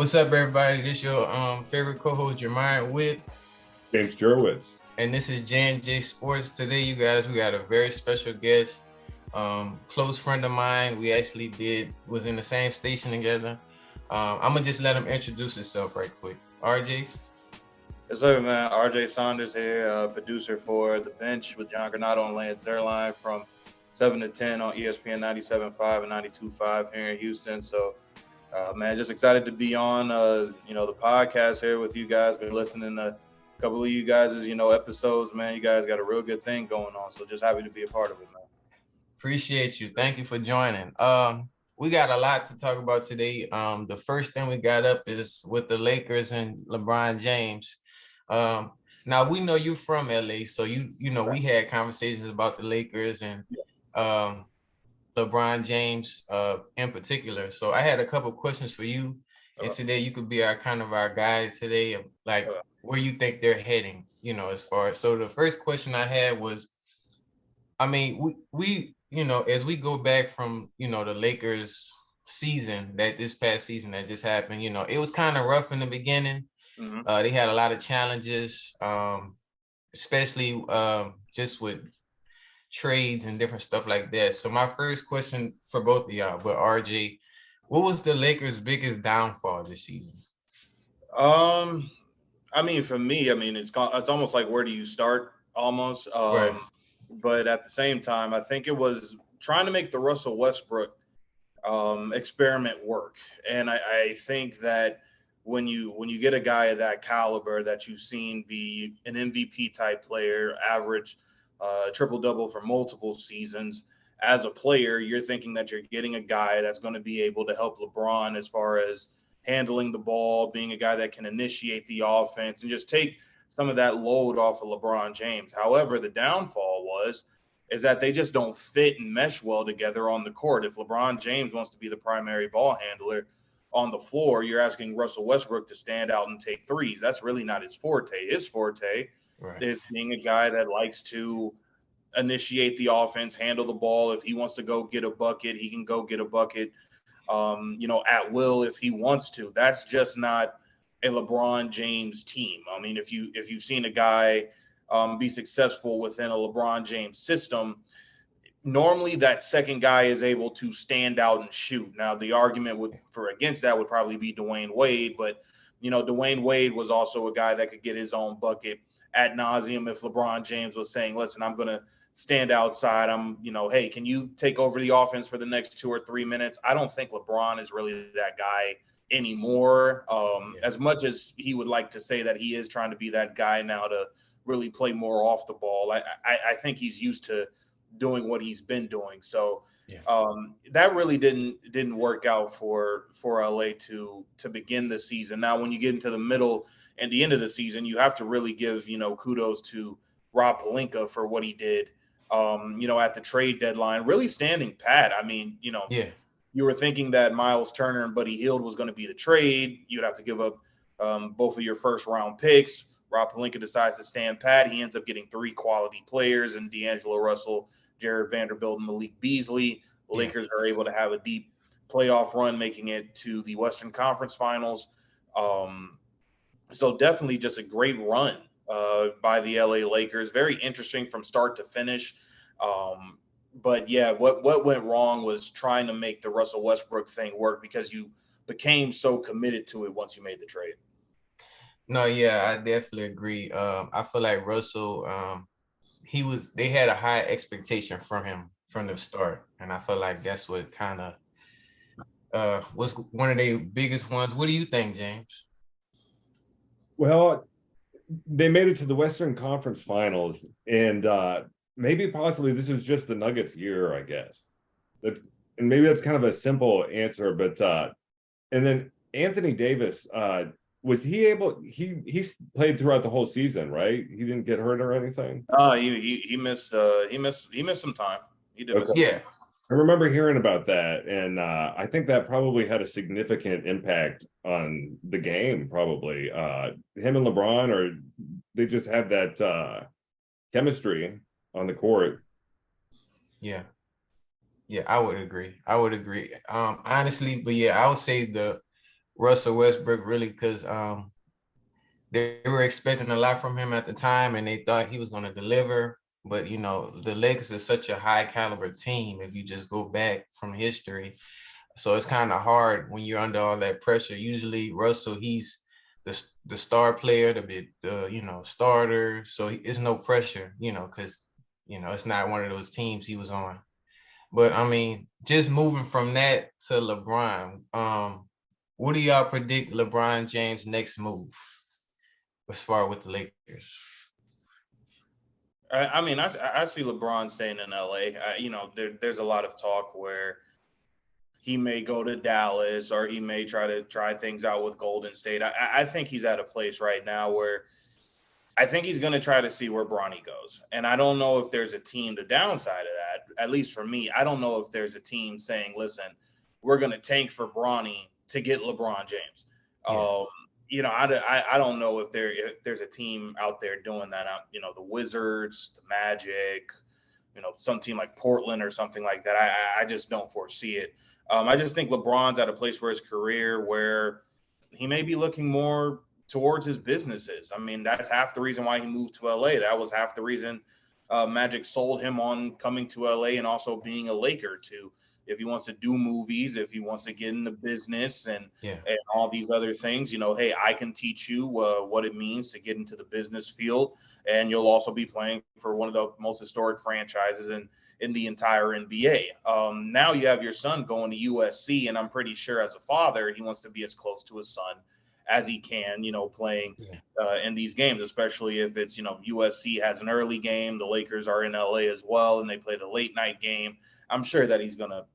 What's up, everybody? This your favorite co-host, Jeremiah Witt, James Jurowitz. and this is J&J Sports. Today, you guys, we got a very special guest, close friend of mine. We actually was in the same station together. I'm gonna just let him introduce himself right quick. RJ. Yes, sir, man. RJ Saunders here, producer for The Bench with John Granado and Lance Zerline from 7 to 10 on ESPN 97.5 and 92.5 here in Houston. So, man, just excited to be on, the podcast here with you guys. Been listening to a couple of you guys' episodes, man. You guys got a real good thing going on. So just happy to be a part of it, man. Appreciate you. Thank you for joining. We got a lot to talk about today. The first thing we got up is with the Lakers and LeBron James. Now we know you from LA, so you know we had conversations about the Lakers and LeBron James in particular. So I had a couple questions for you, and today you could be our guide today of like where you think they're heading. As far as so the first question I had was, I mean, we as we go back from the Lakers season this past season that just happened, it was kind of rough in the beginning. Mm-hmm. They had a lot of challenges, especially just with trades and different stuff like that. So my first question for both of y'all, but RJ, what was the Lakers' biggest downfall this season? I mean, for me, it's almost like where do you start almost. Right. But at the same time, I think it was trying to make the Russell Westbrook experiment work. And I think that when you get a guy of that caliber that you've seen be an MVP type player, average triple-double for multiple seasons, as a player, you're thinking that you're getting a guy that's going to be able to help LeBron as far as handling the ball, being a guy that can initiate the offense and just take some of that load off of LeBron James. However, the downfall is that they just don't fit and mesh well together on the court. If LeBron James wants to be the primary ball handler on the floor, you're asking Russell Westbrook to stand out and take threes. That's really not his forte. His forte is being a guy that likes to initiate the offense, handle the ball. If he wants to go get a bucket, he can go get a bucket, at will if he wants to. That's just not a LeBron James team. I mean, if you've seen a guy be successful within a LeBron James system, normally that second guy is able to stand out and shoot. Now, the argument against that would probably be Dwayne Wade, but Dwayne Wade was also a guy that could get his own bucket ad nauseum if LeBron James was saying, listen, I'm going to stand outside. Hey, can you take over the offense for the next 2 or 3 minutes? I don't think LeBron is really that guy anymore. As much as he would like to say that he is trying to be that guy now to really play more off the ball, I think he's used to doing what he's been doing. So that really didn't work out for LA to begin the season. Now, when you get into the middle and the end of the season, you have to really give kudos to Rob Pelinka for what he did at the trade deadline, really standing pat. I mean, you were thinking that Miles Turner and Buddy Hield was going to be the trade. You'd have to give up both of your first round picks. Rob Pelinka decides to stand pat. He ends up getting 3 quality players in D'Angelo Russell, Jared Vanderbilt, and Malik Beasley. The Lakers are able to have a deep playoff run, making it to the Western Conference Finals. So definitely just a great run by the LA Lakers. Very interesting from start to finish. But yeah, what went wrong was trying to make the Russell Westbrook thing work because you became so committed to it once you made the trade. No, yeah, I definitely agree. I feel like Russell, they had a high expectation from him from the start. And I feel like that's what kind of was one of their biggest ones. What do you think, James? Well, they made it to the Western Conference Finals, and maybe possibly this was just the Nuggets' year, I guess. Maybe that's kind of a simple answer, but and then Anthony Davis, was he able? He played throughout the whole season, right? He didn't get hurt or anything. He missed some time. He did. Okay. Yeah. I remember hearing about that, and I think that probably had a significant impact on the game, probably. Him and LeBron, or they just had that chemistry on the court. Yeah. Yeah, I would agree. Honestly, but yeah, I would say Russell Westbrook really because they were expecting a lot from him at the time, and they thought he was going to deliver. But the Lakers is such a high caliber team. If you just go back from history, so it's kind of hard when you're under all that pressure. Usually, Russell, he's the star player, the starter. So it's no pressure, because it's not one of those teams he was on. But I mean, just moving from that to LeBron, what do y'all predict LeBron James' next move as far with the Lakers? I mean, I see LeBron staying in LA. There's a lot of talk where he may go to Dallas or he may try things out with Golden State. I think he's at a place right now where I think he's going to try to see where Bronny goes. And I don't know if there's a team, the downside of that, at least for me, I don't know if there's a team saying, listen, we're going to tank for Bronny to get LeBron James. Yeah. I don't know if there's a team out there doing that. The Wizards, the Magic, some team like Portland or something like that. I just don't foresee it. I just think LeBron's at a place where his career where he may be looking more towards his businesses. I mean, that's half the reason why he moved to LA. That was half the reason Magic sold him on coming to LA and also being a Laker too. If he wants to do movies, if he wants to get into business and all these other things, hey, I can teach you what it means to get into the business field. And you'll also be playing for one of the most historic franchises in the entire NBA. Now you have your son going to USC, and I'm pretty sure as a father, he wants to be as close to his son as he can, playing in these games, especially if it's, USC has an early game, the Lakers are in LA as well, and they play the late night game. I'm sure that he's going to,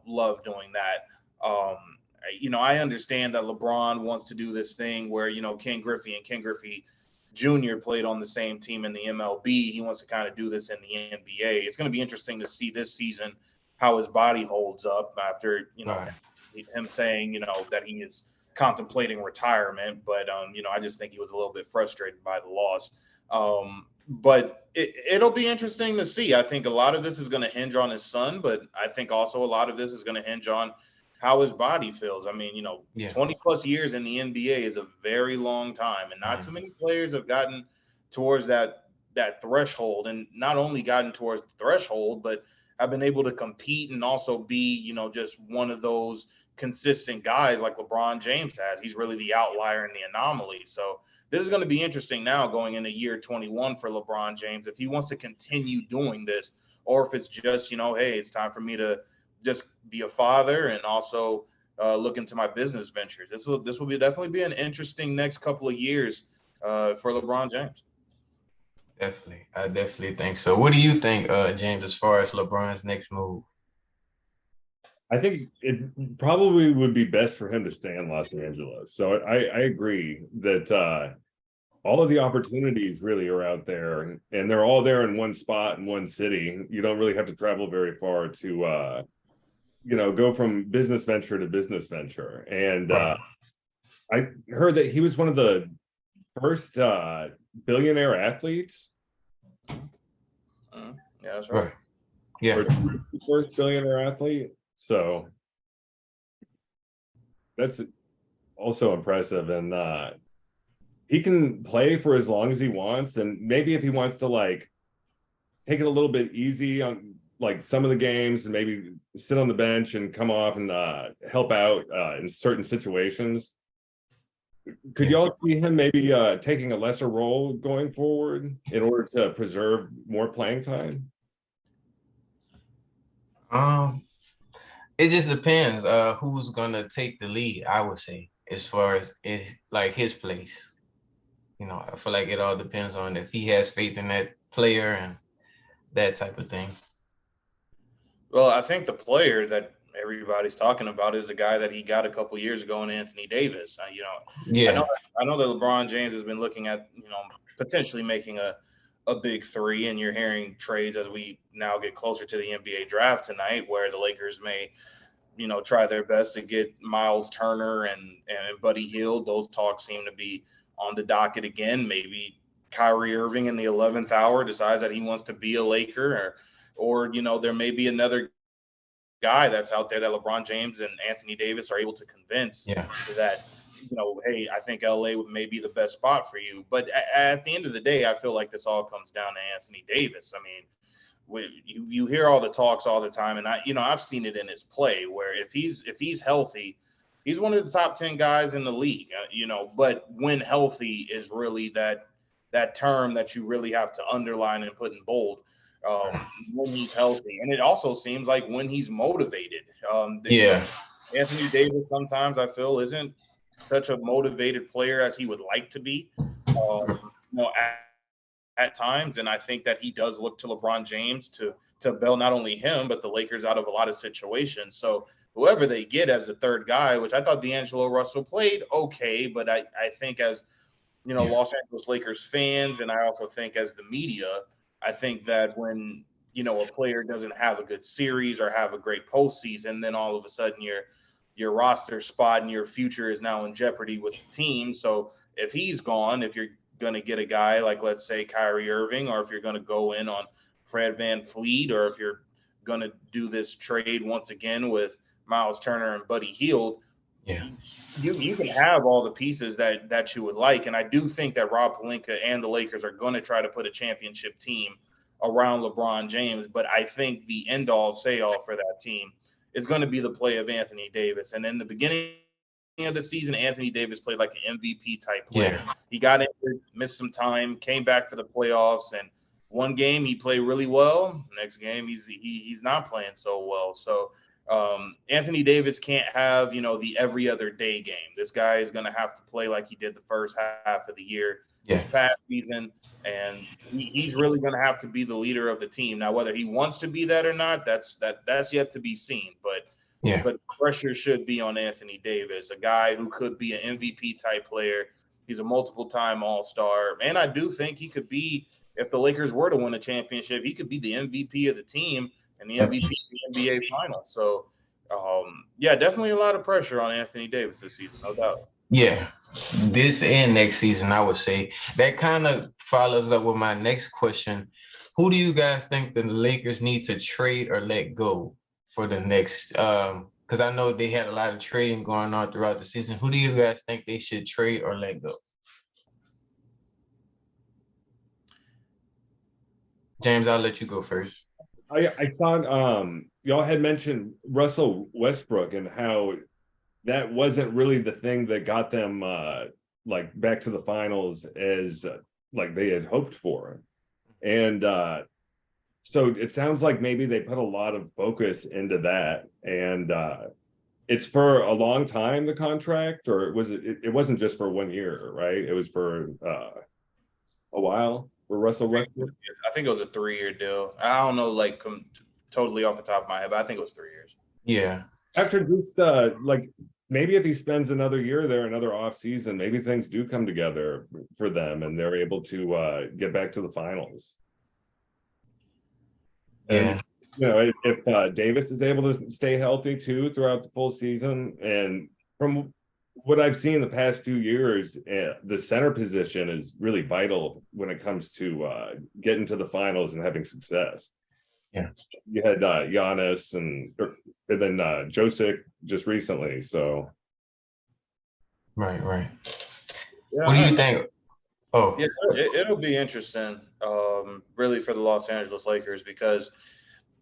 love doing that. I understand that LeBron wants to do this thing where, Ken Griffey Jr. played on the same team in the MLB. He wants to kind of do this in the NBA. It's going to be interesting to see this season how his body holds up after, him saying, that he is contemplating retirement. But, I just think he was a little bit frustrated by the loss. But it'll be interesting to see. I think a lot of this is going to hinge on his son, but I think also a lot of this is going to hinge on how his body feels. I mean, 20 plus years in the NBA is a very long time, and not too many players have gotten towards that threshold, and not only gotten towards the threshold, but have been able to compete and also be, just one of those consistent guys like LeBron James has. He's really the outlier and the anomaly. So this is going to be interesting now going into year 21 for LeBron James, if he wants to continue doing this, or if it's just, hey, it's time for me to just be a father and also look into my business ventures. This will definitely be an interesting next couple of years for LeBron James. Definitely. I definitely think so. What do you think, James, as far as LeBron's next move? I think it probably would be best for him to stay in Los Angeles. So I agree that all of the opportunities really are out there, and they're all there in one spot in one city. You don't really have to travel very far to, go from business venture to business venture. And I heard that he was one of the first billionaire athletes. Yeah, that's right. Yeah. First billionaire athlete. So that's also impressive. And he can play for as long as he wants. And maybe if he wants to take it a little bit easy on some of the games and maybe sit on the bench and come off and help out in certain situations. Could y'all see him maybe taking a lesser role going forward in order to preserve more playing time? It just depends who's gonna take the lead, I would say, as far as his place. I feel like it all depends on if he has faith in that player and that type of thing. Well, I think the player that everybody's talking about is the guy that he got a couple years ago in Anthony Davis. I know that LeBron James has been looking at, potentially making a big three, and you're hearing trades as we now get closer to the NBA draft tonight, where the Lakers may, try their best to get Miles Turner and Buddy Hield. Those talks seem to be on the docket again. Maybe Kyrie Irving in the 11th hour decides that he wants to be a Laker, or there may be another guy that's out there that LeBron James and Anthony Davis are able to convince that, hey, I think LA may be the best spot for you. But at the end of the day, I feel like this all comes down to Anthony Davis. I mean, you hear all the talks all the time, and I've seen it in his play where if he's healthy, he's one of the top 10 guys in the league. But when healthy is really that term that you really have to underline and put in bold. When he's healthy, and it also seems like when he's motivated. Anthony Davis sometimes I feel isn't such a motivated player as he would like to be. At times, and I think that he does look to LeBron James to bail not only him but the Lakers out of a lot of situations. So whoever they get as the third guy, which I thought D'Angelo Russell played okay, but I think as Los Angeles Lakers fans, and I also think as the media, I think that when a player doesn't have a good series or have a great postseason, then all of a sudden your roster spot and your future is now in jeopardy with the team. So if he's gone, if you're going to get a guy like, let's say, Kyrie Irving, or if you're going to go in on Fred VanVleet, or if you're going to do this trade once again with Miles Turner and Buddy Hield, you can have all the pieces that you would like. And I do think that Rob Pelinka and the Lakers are going to try to put a championship team around LeBron James. But I think the end-all, say-all for that team is going to be the play of Anthony Davis. And in the beginning of the season, Anthony Davis played like an MVP type player. He got injured, missed some time, came back for the playoffs, and one game he played really well. Next game he's not playing so well. So Anthony Davis can't have the every other day game. This guy is going to have to play like he did the first half of the year this past season, and he's really going to have to be the leader of the team. Now, whether he wants to be that or not, that's yet to be seen. But pressure should be on Anthony Davis, a guy who could be an MVP type player. He's a multiple-time All-Star, and I do think he could be, if the Lakers were to win a championship, he could be the MVP of the team and the MVP of the NBA Finals. So, definitely a lot of pressure on Anthony Davis this season, no doubt. Yeah, this and next season, I would say. That kind of follows up with my next question. Who do you guys think the Lakers need to trade or let go for the next because I know they had a lot of trading going on throughout the season. Who do you guys think they should trade or let go? James, I'll let you go first. I thought y'all had mentioned Russell Westbrook and how that wasn't really the thing that got them back to the finals as like they had hoped for. And so it sounds like maybe they put a lot of focus into that, and it's for a long time, the contract, or it wasn't just for 1 year, right? It was for a while for Russell Westbrook. I think it was a 3-year deal. I don't know, totally off the top of my head, but I think it was 3 years. Yeah. After just maybe if he spends another year there, another off season, maybe things do come together for them and they're able to get back to the finals. And if Davis is able to stay healthy too throughout the full season, and from what I've seen the past few years, the center position is really vital when it comes to getting to the finals and having success. Yeah, you had Giannis and then Josic just recently. So right. Yeah, what do you think? Oh, yeah, it'll be interesting, really, for the Los Angeles Lakers, because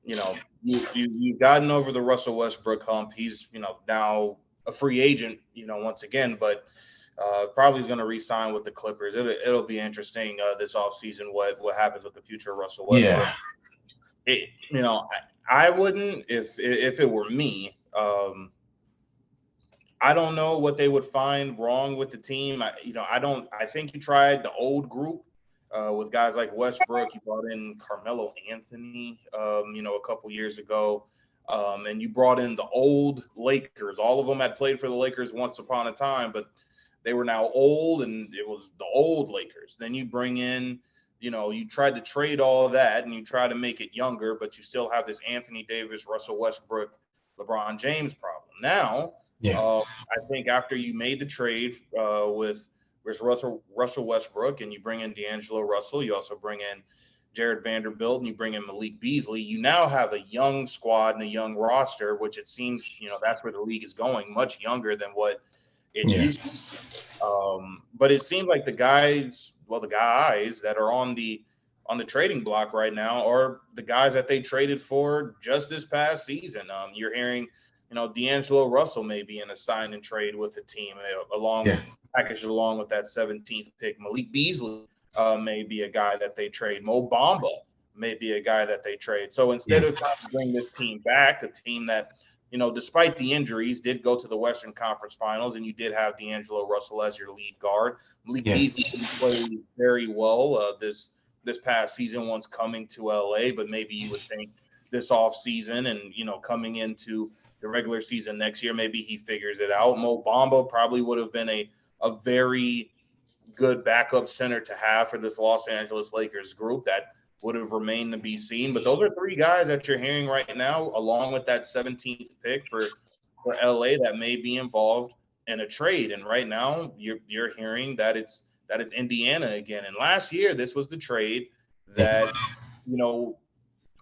you've gotten over the Russell Westbrook hump. He's now a free agent, once again, but probably is going to re-sign with the Clippers. It'll be interesting this offseason what happens with the future Russell Westbrook. Yeah. I wouldn't if it were me. I don't know what they would find wrong with the team. I think you tried the old group with guys like Westbrook. You brought in Carmelo Anthony, a couple years ago. And you brought in the old Lakers. All of them had played for the Lakers once upon a time, but they were now old, and it was the old Lakers. Then you bring in, you tried to trade all of that, and you try to make it younger, but you still have this Anthony Davis, Russell Westbrook, LeBron James problem. Now, I think after you made the trade with Russell Westbrook, and you bring in D'Angelo Russell, you also bring in Jared Vanderbilt and you bring in Malik Beasley, you now have a young squad and a young roster, which it seems, that's where the league is going, much younger than what it used to be. But it seems like the guys that are on the trading block right now are the guys that they traded for just this past season. You're hearing, D'Angelo Russell may be in a sign and trade with the team packaged along with that 17th pick. Malik Beasley may be a guy that they trade. Mo Bamba may be a guy that they trade. So instead of trying to bring this team back, a team that, despite the injuries, did go to the Western Conference Finals, and you did have D'Angelo Russell as your lead guard. Malik Beasley played very well this past season once coming to LA, but maybe you would think this offseason and, coming into the regular season next year, maybe he figures it out. Mo Bamba probably would have been a very good backup center to have for this Los Angeles Lakers group. That would have remained to be seen. But those are three guys that you're hearing right now, along with that 17th pick for LA, that may be involved in a trade. And right now you're hearing that it's Indiana again. And last year, this was the trade that,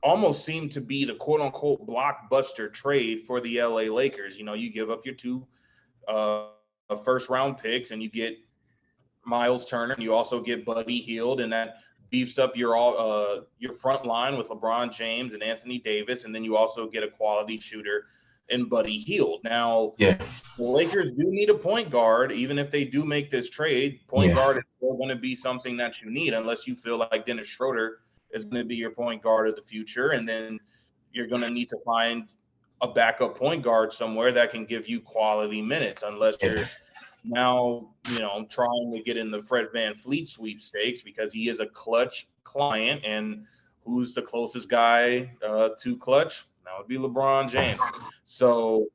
almost seemed to be the quote unquote blockbuster trade for the LA Lakers. You give up your two first round picks and you get Miles Turner, and you also get Buddy Hield, and that beefs up your front line with LeBron James and Anthony Davis, and then you also get a quality shooter in Buddy Hield. Now, the Lakers do need a point guard, even if they do make this trade. Point guard is still going to be something that you need, unless you feel like Dennis Schroeder is going to be your point guard of the future, and then you're going to need to find a backup point guard somewhere that can give you quality minutes, unless you're now, trying to get in the Fred VanVleet sweepstakes, because he is a clutch client. And who's the closest guy to clutch? That would be LeBron James. So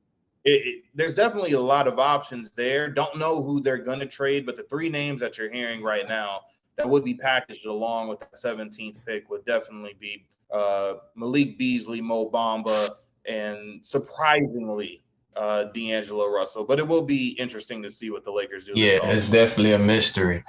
there's definitely a lot of options there. Don't know who they're going to trade, but the three names that you're hearing right now that would be packaged along with the 17th pick would definitely be Malik Beasley, Mo Bamba, and surprisingly, D'Angelo Russell. But it will be interesting to see what the Lakers do. Yeah, it's definitely a mystery.